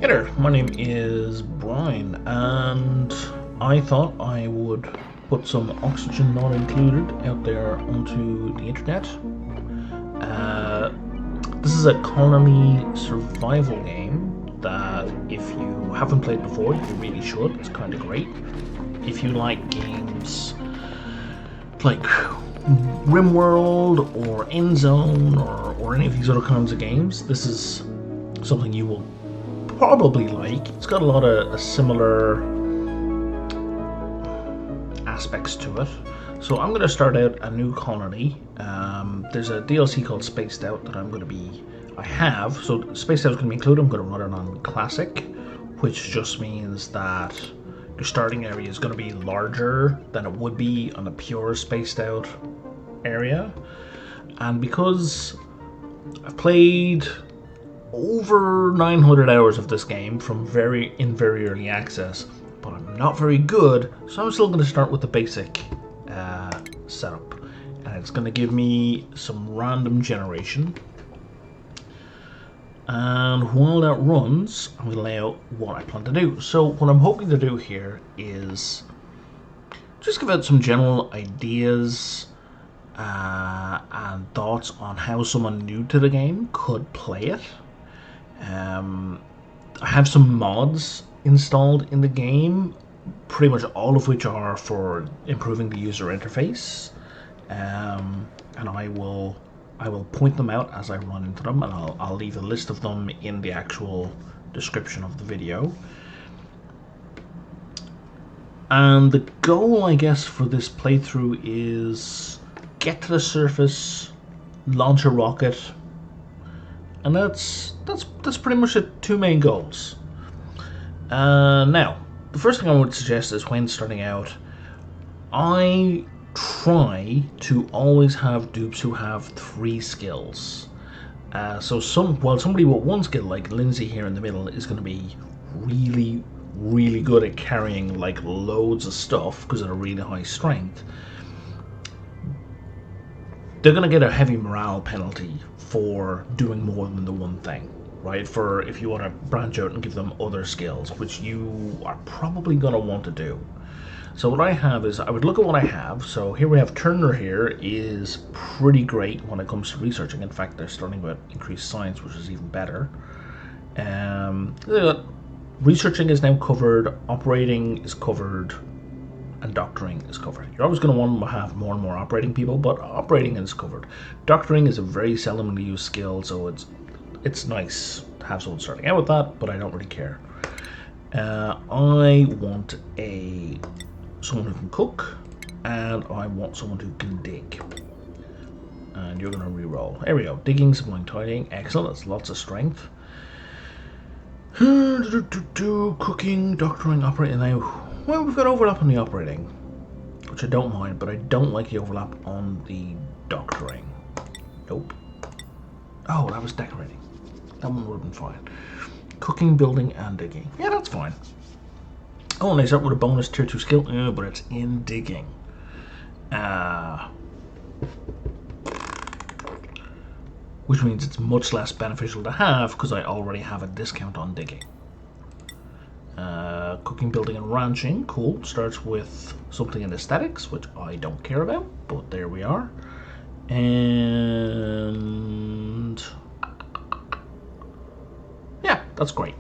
Hey there, my name is Brian, and I thought I would put some Oxygen Not Included out there onto the internet. This is a colony survival game that, if you haven't played before, you really should. It's kind of great. If you like games like RimWorld or Endzone or any of these other kinds of games, this is something you will probably like. It's got a lot of similar aspects to it. So I'm going to start out a new colony. There's a DLC called Spaced Out that I have. So Spaced Out is going to be included. I'm going to run it on Classic, which just means that your starting area is going to be larger than it would be on a pure Spaced Out area. And because I've played over 900 hours of this game from very early access, but I'm not very good, so I'm still going to start with the basic setup, and it's going to give me some random generation. And while that runs, I'm going to lay out what I plan to do. So what I'm hoping to do here is just give out some general ideas and thoughts on how someone new to the game could play it. I have some mods installed in the game, pretty much all of which are for improving the user interface, and I will point them out as I run into them, and I'll leave a list of them in the actual description of the video. And the goal, I guess, for this playthrough is get to the surface, launch a rocket, and that's pretty much the two main goals. Now, the first thing I would suggest is when starting out, I try to always have dupes who have 3 skills. So somebody with 1 skill, like Lindsay here in the middle, is going to be really good at carrying like loads of stuff because of a really high strength. They're going to get a heavy morale penalty for doing more than the one thing, right? For if you want to branch out and give them other skills, which you are probably going to want to do. So what I have is, I would look at what I have. So here we have Turner here is pretty great when it comes to researching. In fact, they're starting with increased science, which is even better. Researching is now covered, operating is covered, and doctoring is covered. You're always going to want to have more and more operating people, but operating is covered. Doctoring is a very seldomly used skill, so it's nice to have someone starting out with that, but I don't really care. I want someone who can cook, and I want someone who can dig. And you're going to re-roll. There we go. Digging, supplying, tidying. Excellent. That's lots of strength. Cooking, doctoring, operating. Now, well, we've got overlap on the operating, which I don't mind, but I don't like the overlap on the doctoring. Nope. Oh, that was decorating. That one would have been fine. Cooking, building, and digging. Yeah, that's fine. Oh, and I start with a bonus tier 2 skill, but it's in digging. Which means it's much less beneficial to have because I already have a discount on digging. Cooking, building, and ranching. Cool. Starts with something in aesthetics, which I don't care about, but there we are. And yeah, that's great.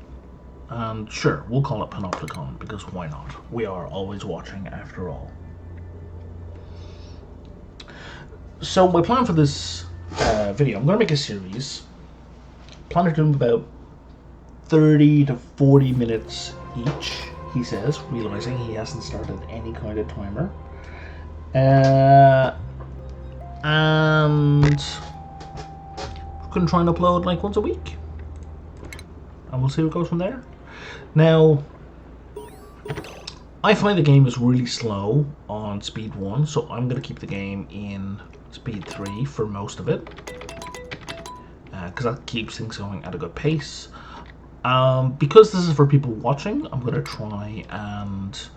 And sure, we'll call it Panopticon, because why not? We are always watching after all. So my plan for this video, I'm going to make a series. Plan to do about 30 to 40 minutes each, he says, realizing he hasn't started any kind of timer. And we're going to try and upload like once a week. And we'll see what goes from there. Now, I find the game is really slow on speed 1, so I'm going to keep the game in speed 3 for most of it, because that keeps things going at a good pace. Because this is for people watching, I'm going to try and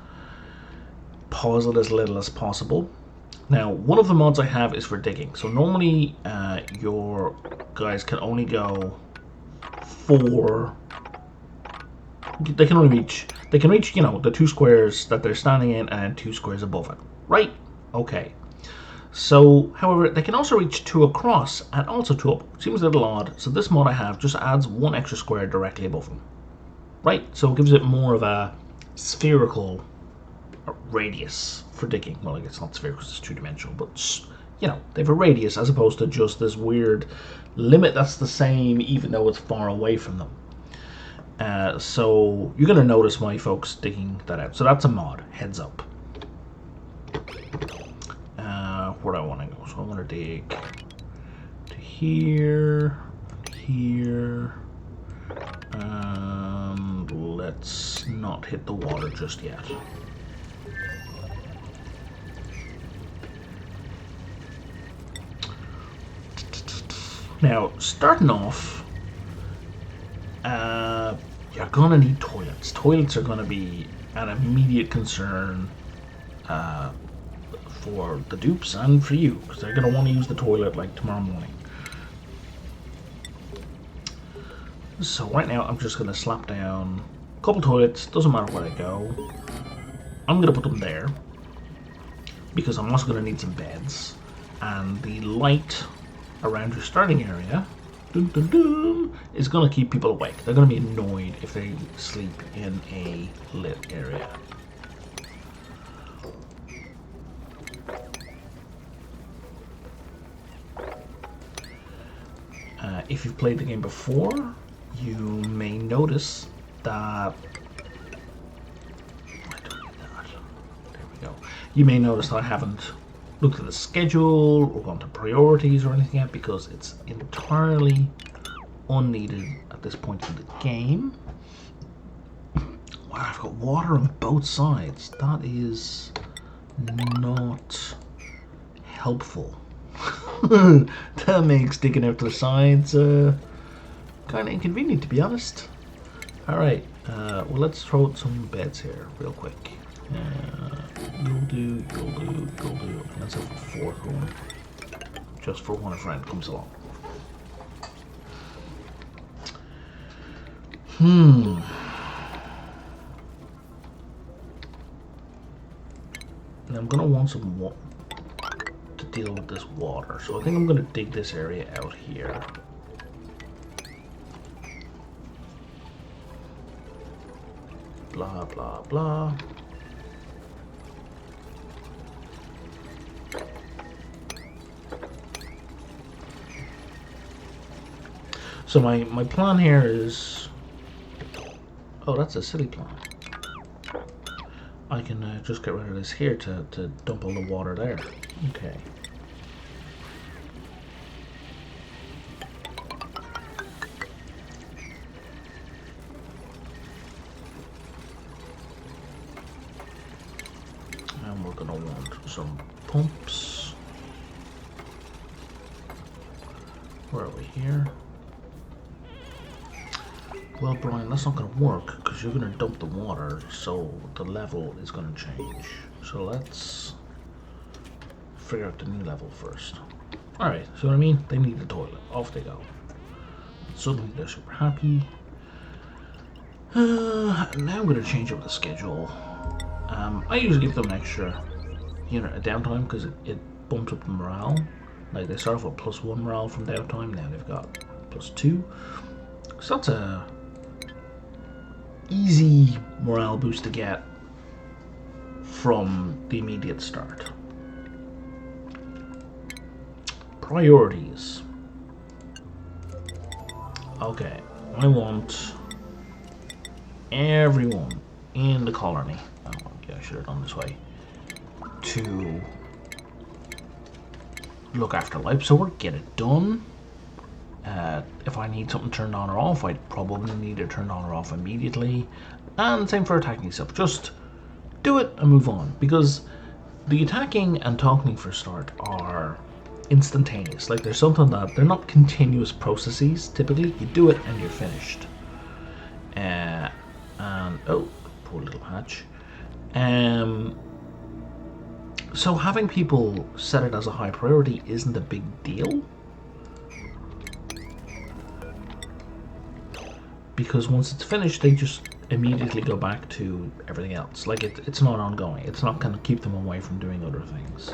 pause it as little as possible. Now, one of the mods I have is for digging. So normally your guys can only go 4 They can only reach. They can reach, the two squares that they're standing in and two squares above it. Right? Okay. So, however, they can also reach two across and also two up. Seems a little odd. So this mod I have just adds one extra square directly above them. Right? So it gives it more of a spherical radius for digging. Well, I guess it's not spherical because it's two-dimensional, but, they have a radius as opposed to just this weird limit that's the same even though it's far away from them. So you're going to notice my folks digging that out. So that's a mod. Heads up. Where do I want to go? So I'm going to dig to here, here, and let's not hit the water just yet. Now, starting off, you're going to need toilets. Toilets are going to be an immediate concern for the dupes and for you, because they're going to want to use the toilet like tomorrow morning. So right now I'm just going to slap down a couple toilets, doesn't matter where I go. I'm going to put them there, because I'm also going to need some beds. And the light around your starting area is going to keep people awake. They're going to be annoyed if they sleep in a lit area. If you've played the game before, you may notice that... I don't need that. There we go. You may notice that I haven't looked at the schedule or gone to priorities or anything yet because it's entirely unneeded at this point in the game. Wow, I've got water on both sides. That is not helpful. That makes digging out to the sides kind of inconvenient, to be honest. Alright, well, let's throw out some beds here real quick. You'll do. Let's have 4 going. Just for when a friend comes along. Now I'm going to want some water to deal with this water. So I think I'm going to dig this area out here. Blah, blah, blah. So my plan here is... Oh, that's a silly plan. I can just get rid of this here to dump all the water there. Okay. And we're going to want some pumps. Where are we here? Well, Brian, that's not going to work because you're going to dump the water, so the level is going to change. So let's figure out the new level first. Alright, so what I mean? They need the toilet. Off they go. Suddenly they're super happy. Now I'm going to change up the schedule. I usually give them an extra unit of downtime because it bumps up the morale. Like, they start off with +1 morale from downtime, now they've got +2. So that's a easy morale boost to get from the immediate start. Priorities. Okay, I want everyone in the colony, oh, yeah, I should have done this way, to look after life support, get it done. If I need something turned on or off, I'd probably need it turned on or off immediately. And same for attacking stuff. Just do it and move on. Because the attacking and talking for start are instantaneous. Like, there's something that they're not continuous processes. Typically, you do it and you're finished. And oh, poor little hatch. So having people set it as a high priority isn't a big deal. Because once it's finished, they just immediately go back to everything else. Like it's not ongoing. It's not going to keep them away from doing other things.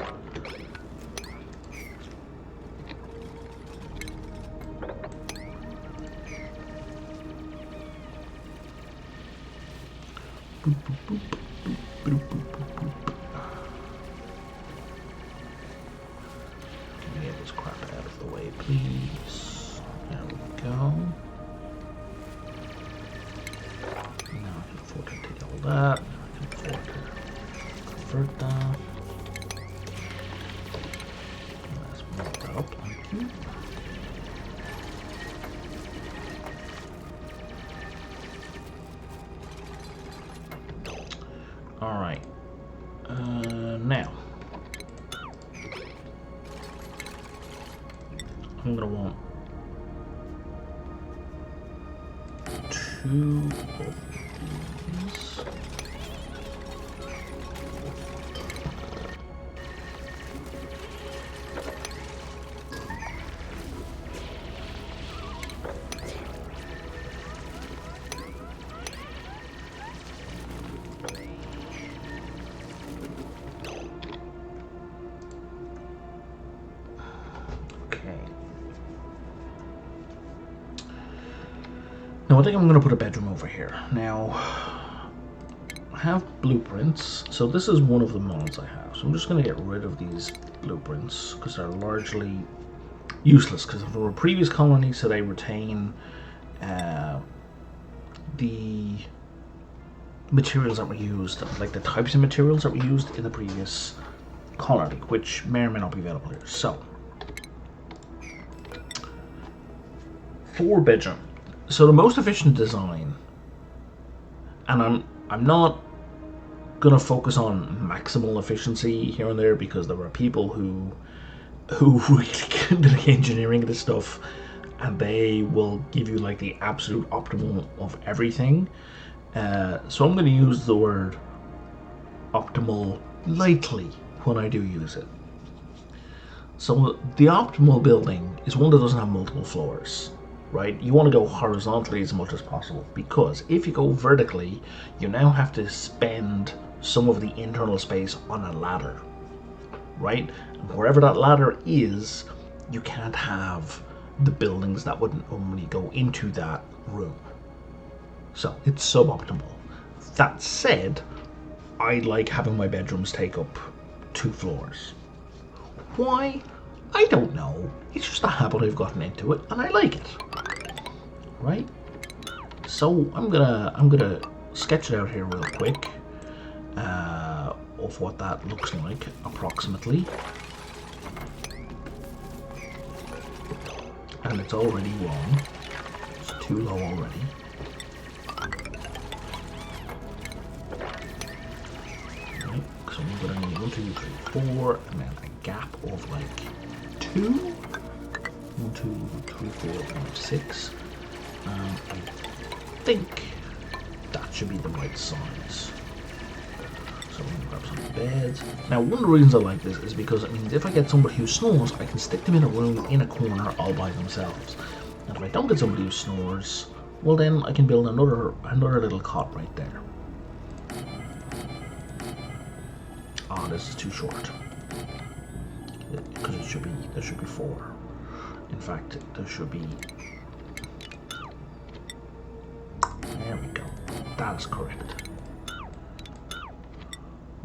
Boop, boop, boop, boop, boop, boop, boop, boop. Can we get this crap out of the way, please? There we go. Now I can afford to take all that. I can afford to convert that. Let's move that up. Thank you. All right. Now I'm gonna want 2 of these. Now I think I'm going to put a bedroom over here. Now, I have blueprints, so this is one of the mods I have. So I'm just going to get rid of these blueprints because they're largely useless. Because for a previous colony, so they retain the materials that were used, like the types of materials that were used in the previous colony, which may or may not be available here. So, 4-bedroom. So the most efficient design, and I'm not gonna focus on maximal efficiency here and there because there are people who really get into the engineering of this stuff, and they will give you like the absolute optimal of everything. So I'm going to use the word optimal lightly when I do use it. So the optimal building is one that doesn't have multiple floors, right? You want to go horizontally as much as possible, because if you go vertically, you now have to spend some of the internal space on a ladder, right? And wherever that ladder is, you can't have the buildings that wouldn't normally go into that room. So it's suboptimal. That said, I like having my bedrooms take up 2 floors. Why? I don't know. It's just a habit I've gotten into it, and I like it. Right? So I'm gonna sketch it out here real quick of what that looks like approximately. And it's already wrong. It's too low already. Right, so I'm gonna need 1, 2, 3, 4, and then a gap of like 2. 1, 2, 3, 4, 5, 6. I think that should be the right size. So I'm gonna grab some beds. Now, one of the reasons I like this is because it means if I get somebody who snores, I can stick them in a room in a corner all by themselves. And if I don't get somebody who snores, well then I can build another little cot right there. Ah, this is too short. Because there should be 4. In fact, there should be. There we go. That's correct.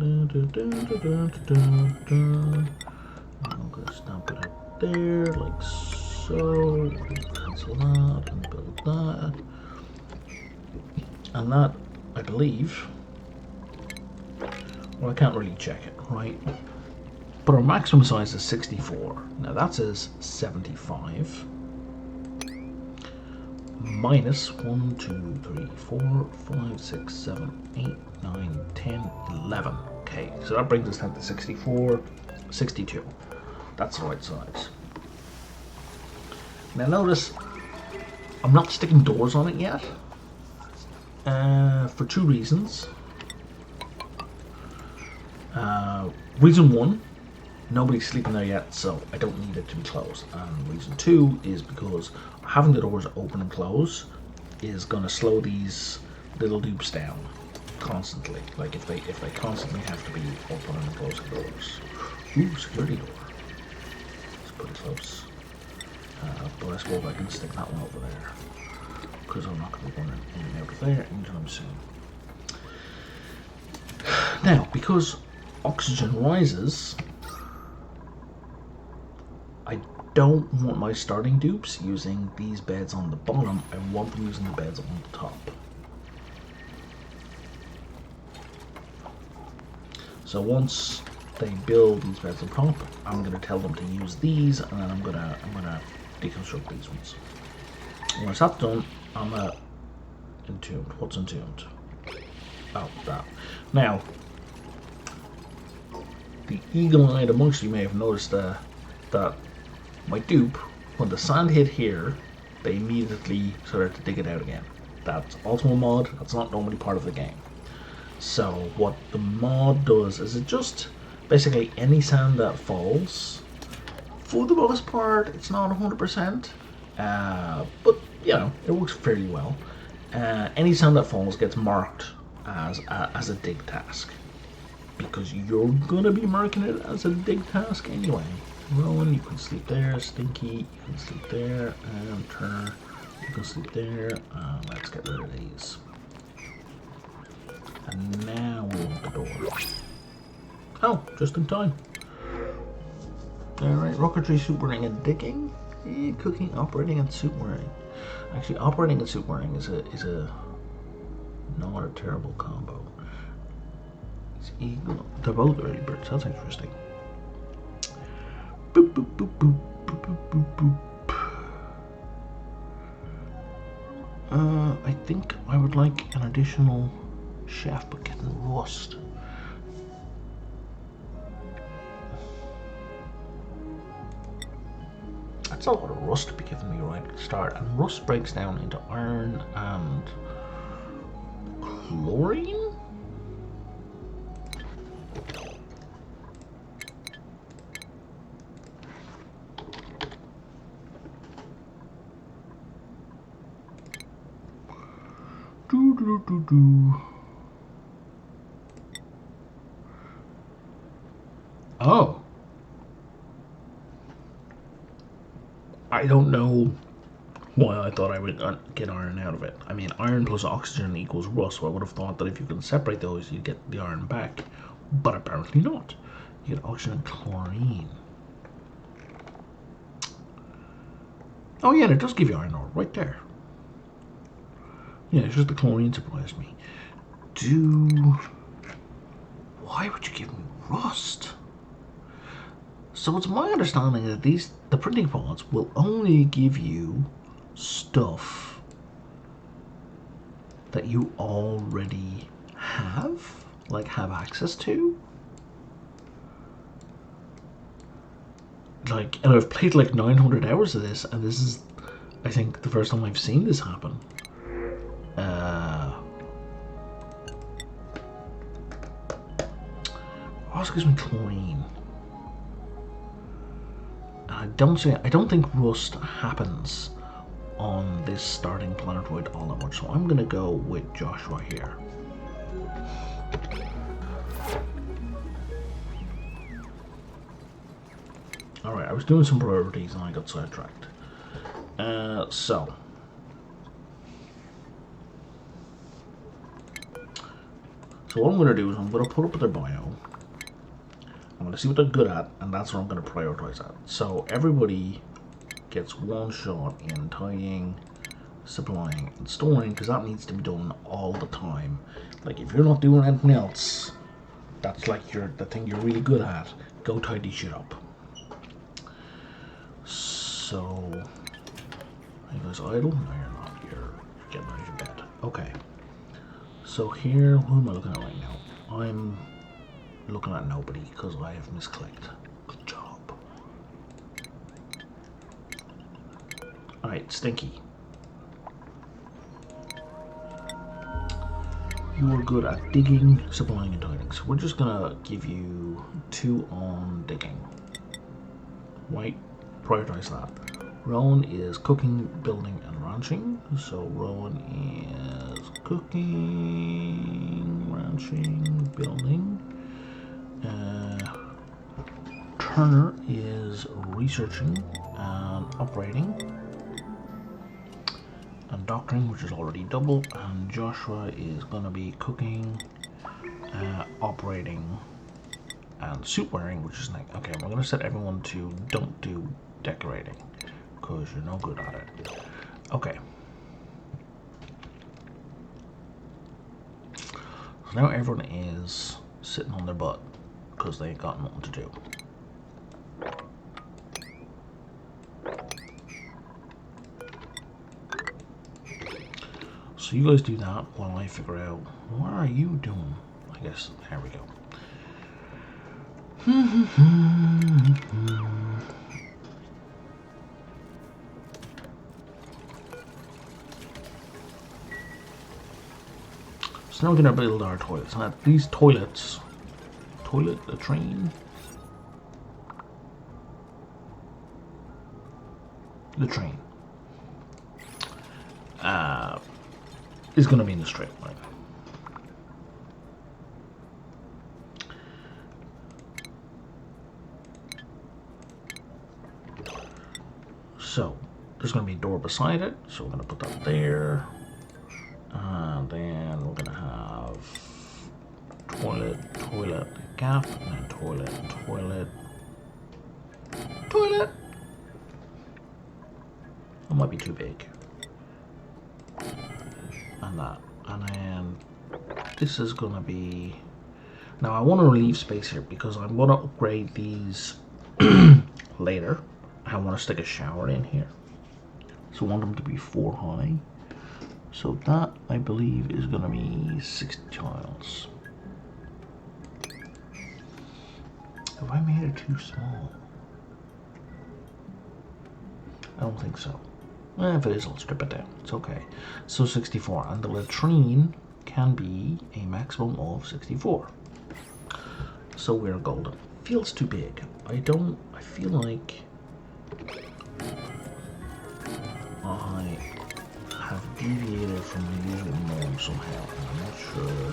I'm gonna stamp it up there, like so. Cancel that and build that. And that, I believe. Well, I can't really check it, right? But our maximum size is 64. Now that says 75. Minus 1, 2, 3, 4, 5, 6, 7, 8, 9, 10, 11. Okay, so that brings us down to 64, 62. That's the right size. Now notice, I'm not sticking doors on it yet. For 2 reasons. Reason 1, nobody's sleeping there yet, so I don't need it to be closed. And reason 2 is because having the doors open and close is going to slow these little dupes down constantly. Like if they constantly have to be opening and closing doors. Ooh, security door. It's pretty close. But I suppose I can stick that one over there because I'm not going to be running in and out of there anytime soon. Now, because oxygen rises, I don't want my starting dupes using these beds on the bottom. I want them using the beds on the top. So once they build these beds on top, I'm going to tell them to use these, and then I'm gonna deconstruct these ones. Once that's done, I'm entombed. What's entombed? Oh, that. Now, the eagle-eyed amongst you may have noticed that my dupe, when the sand hit here, they immediately started to dig it out again. That's also a mod. That's not normally part of the game. So what the mod does is it just basically any sand that falls, for the most part, it's not 100%, but you know, it works fairly well. Any sand that falls gets marked as a dig task, because you're gonna be marking it as a dig task anyway. Rowan, you can sleep there. Stinky, you can sleep there. And Turner, you can sleep there. Let's get rid of these. And now we want the door. Oh, just in time. Alright, rocketry, suit wearing, and digging. Cooking, operating, and suit wearing. Actually, operating and suit wearing is a not a terrible combo. It's eagle. They're both early birds. That's interesting. Boop, boop, boop, boop, boop, boop, boop, boop. I think I would like an additional chef, but getting rust. That's a lot of rust to be giving me right at the start, and rust breaks down into iron and chlorine? Oh. I don't know why I thought I would get iron out of it. I mean, iron plus oxygen equals rust, so I would have thought that if you can separate those, you'd get the iron back. But apparently not. You get oxygen and chlorine. Oh yeah, and it does give you iron ore, right there. Yeah, it's just the chlorine surprised me. Why would you give me rust? So it's my understanding that the printing pods will only give you stuff that you already have access to. Like, and I've played like 900 hours of this, and this is, I think, the first time I've seen this happen. Also gives me chlorine. I don't think rust happens on this starting planetoid all that much, so I'm gonna go with Joshua here. Alright, I was doing some priorities and I got sidetracked. So what I'm gonna do is I'm gonna put up their bio. I'm going to see what they're good at, and that's what I'm going to prioritize at. So everybody gets one shot in tidying, supplying, and storing, because that needs to be done all the time. Like, if you're not doing anything else, that's like the thing you're really good at. Go tidy shit up. So, are you guys idle? No, you're not. You're getting out of your bed. Okay. So here, who am I looking at right now? I'm looking at nobody because I have misclicked. Good job. Alright, Stinky. You are good at digging, supplying, and tidying. So we're just gonna give you 2 on digging. Right? Prioritize that. Rowan is cooking, building, and ranching. So Rowan is cooking, ranching, building. Turner is researching and operating. And doctoring, which is already double. And Joshua is going to be cooking, operating, and suit wearing, which is like, okay, I'm going to set everyone to don't do decorating because you're no good at it. Okay. So now everyone is sitting on their butt because they ain't got nothing to do. So you guys do that while I figure out what are you doing. I guess there we go. So now we're gonna build our toilets. Now these toilets, toilet, a train, the train, is gonna be in the straight line. So there's going to be a door beside it, so we're going to put that there, and then we're going to have toilet, toilet, gap, and then toilet, toilet, toilet. That might be too big. And that, and then this is going to be. Now I want to relieve space here because I'm going to upgrade these later. I want to stick a shower in here, so I want them to be 4 high. So that, I believe, is going to be 60 tiles. Have I made it too small? I don't think so. If it is, I'll strip it down. It's okay. So 64, and the latrine can be a maximum of 64. So we're golden. Feels too big. I feel like I have deviated from the usual norm somehow, and I'm not sure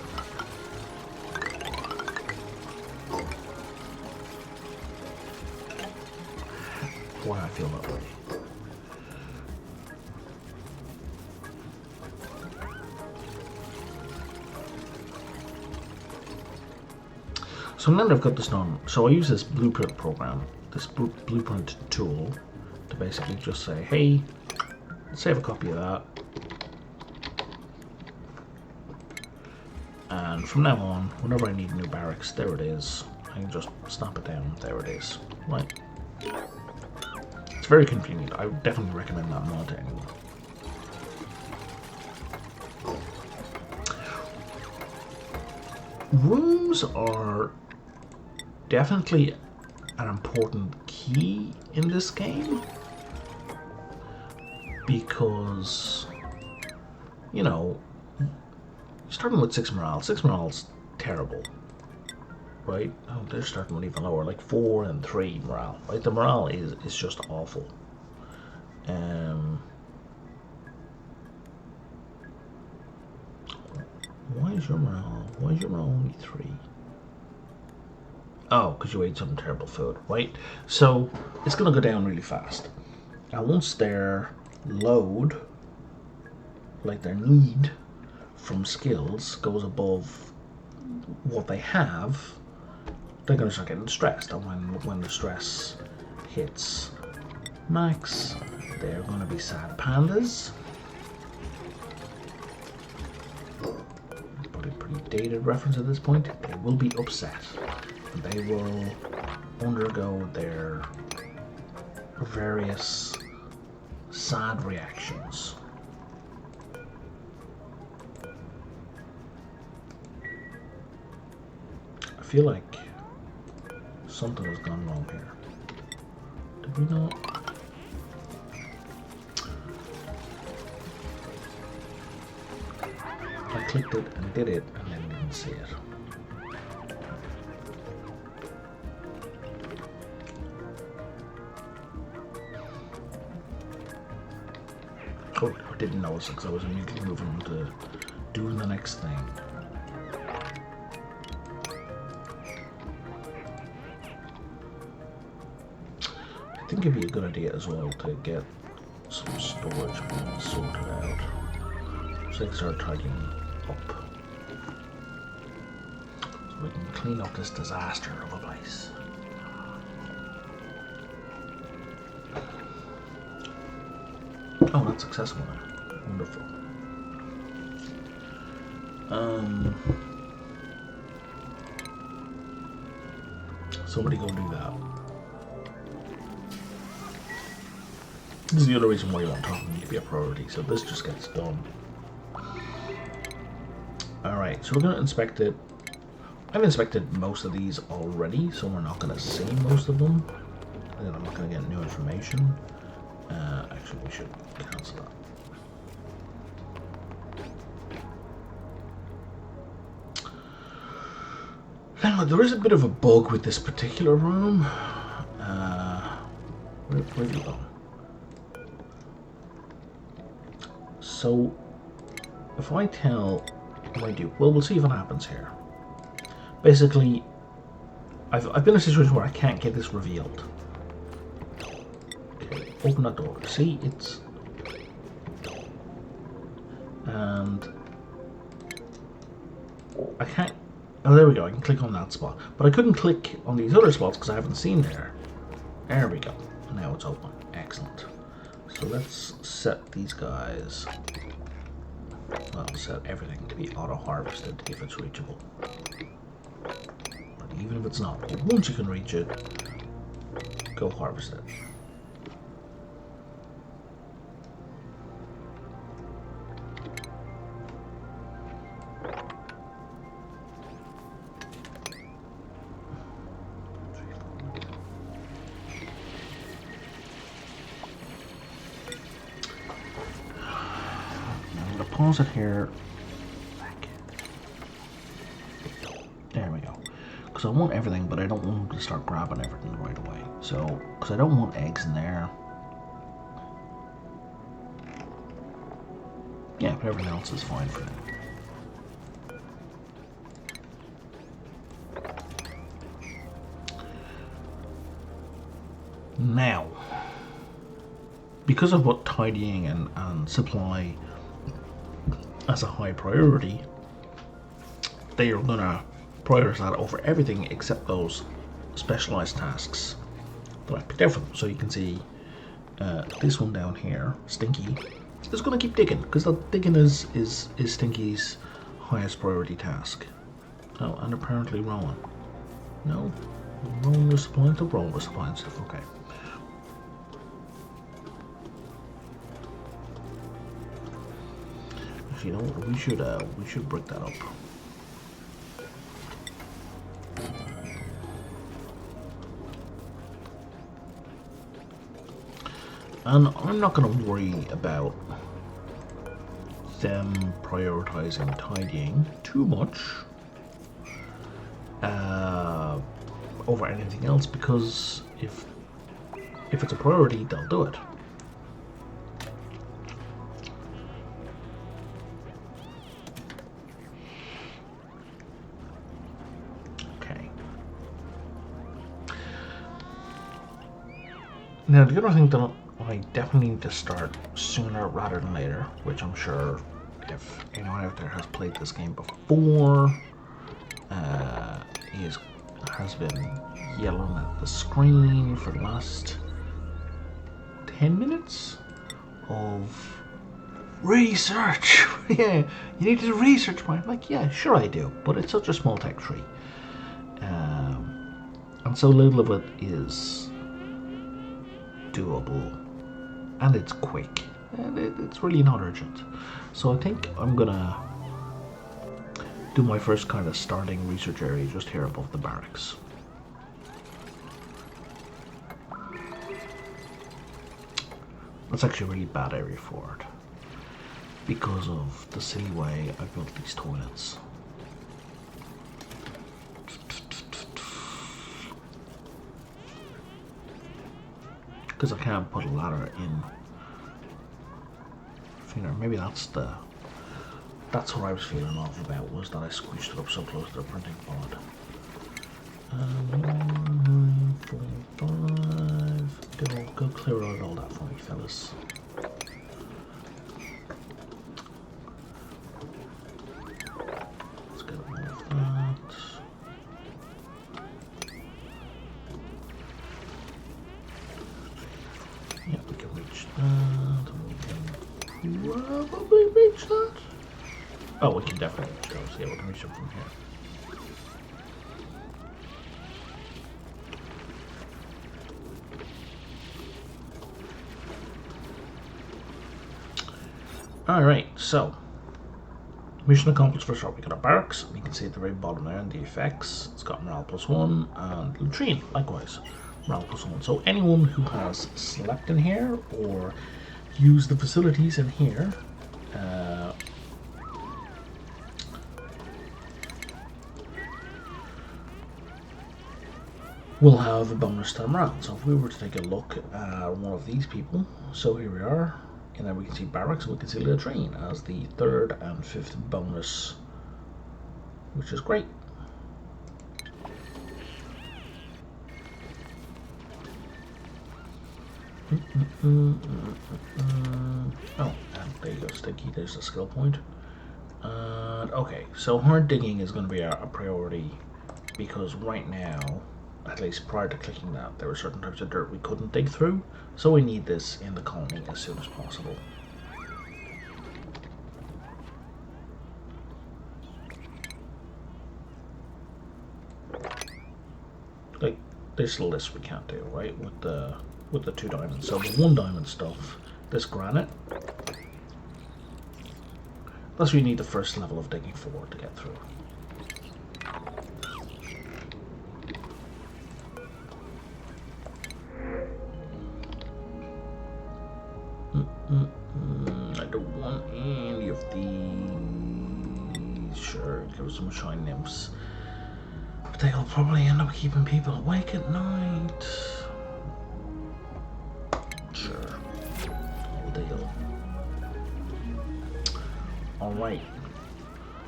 why I feel that way. So now that I've got this done, so I use this blueprint program, this blueprint tool, to basically just say, hey, save a copy of that, and from now on, whenever I need new barracks, there it is. I can just snap it down. There it is. Right. It's very convenient. I would definitely recommend that mod to anyone. Rooms are definitely an important key in this game because, you know, starting with 6 morale. 6 morale's terrible, right? Oh, they're starting with even lower, like 4 and 3 morale, right? The morale is just awful. Why is your morale only 3? Oh, because you ate some terrible food, right? So it's gonna go down really fast. And once their load, like their need from skills, goes above what they have, they're gonna start getting stressed. And when the stress hits max, they're gonna be sad pandas. But a pretty dated reference at this point. They will be upset. They will undergo their various sad reactions. I feel like something has gone wrong here. Did we not? I clicked it and did it and then didn't see it. Oh, I didn't notice it because I was immediately moving to doing the next thing. I think it'd be a good idea as well to get some storage sorted out so I can start tidying up. So we can clean up this disaster of a place. Oh, that's accessible now. Wonderful. Somebody go do that. This is the other reason why you want talking to be a priority, so this just gets done. Alright, so we're going to inspect it. I've inspected most of these already, so we're not going to see most of them. And I'm not going to get new information. Actually, we should cancel that. Now, there is a bit of a bug with this particular room. Where have you gone? So, if I tell what I do, well, we'll see what happens here. Basically, I've been in a situation where I can't get this revealed. Okay, open that door. See, it's... And... I can't... Oh, there we go. I can click on that spot. But I couldn't click on these other spots because I haven't seen there. There we go. Now it's open. Excellent. So let's set these guys... Well, set everything to be auto-harvested if it's reachable. But even if it's not, once you can reach it, go harvest it. Pause it here. There we go. Because I want everything, but I don't want them to start grabbing everything right away. So, because I don't want eggs in there. Yeah, but everything else is fine for now. Now, because of what tidying and supply as a high priority, they are going to prioritize that over everything except those specialized tasks that I picked out for them. So you can see this one down here, Stinky, is going to keep digging because the digging is Stinky's highest priority task. Oh, and apparently Rowan. No, Rowan was supplying to Rowan was supplying stuff. Okay. You know what, we should break that up. And I'm not going to worry about them prioritizing tidying too much over anything else, because if it's a priority, they'll do it. Now, the other thing that I definitely need to start sooner rather than later, which I'm sure if anyone out there has played this game before, has been yelling at the screen for the last 10 minutes of research. Yeah, you need to research, Brian. Like, yeah, sure I do, but it's such a small tech tree. And so little of it is doable, and it's quick, and it's really not urgent. So I think I'm gonna do my first kind of starting research area just here above the barracks. That's actually a really bad area for it because of the silly way I built these toilets. Because I can't put a ladder in here. Maybe that's what I was feeling off about, was that I squished it up so close to the printing pod. 1, 4, 5. Go clear out all that for me, fellas. Let's get all of that. Yeah, we can reach that. We can probably reach that. Oh, we can definitely reach those. Yeah, we can reach them from here. Alright, so mission accomplished for sure. We got a barracks, and you can see at the very bottom there in the effects, it's got morale +1, and latrine, likewise, morale +1. So anyone who has slept in here or used the facilities in here will have a bonus to morale. So if we were to take a look at one of these people, so here we are, and then we can see barracks and we can see latrine as the 3rd and 5th bonus, which is great. Oh, and there you go, Sticky, there's the skill point. Okay, so hard digging is going to be a priority, because right now, at least prior to clicking that, there were certain types of dirt we couldn't dig through, so we need this in the colony as soon as possible. Like, this list we can't do, right, with the 2 diamonds. So the 1 diamond stuff, this granite, that's what you need the first level of digging for to get through. I don't want any of these. Sure, give us some shine nymphs. But they'll probably end up keeping people awake at night. Sure. All deal. Alright.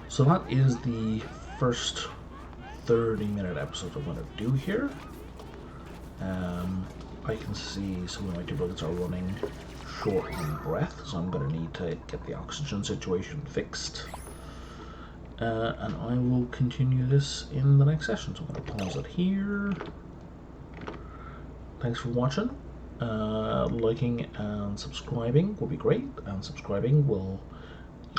So that is the first 30-minute episode I'm going to do here. I can see some of my two bullets are running short on breath, so I'm going to need to get the oxygen situation fixed. And I will continue this in the next session. So I'm going to pause it here. Thanks for watching. Liking and subscribing will be great, and subscribing you'll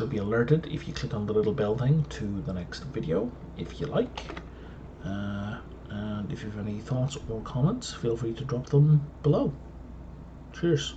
be alerted if you click on the little bell thing to the next video if you like. And if you have any thoughts or comments, feel free to drop them below. Cheers.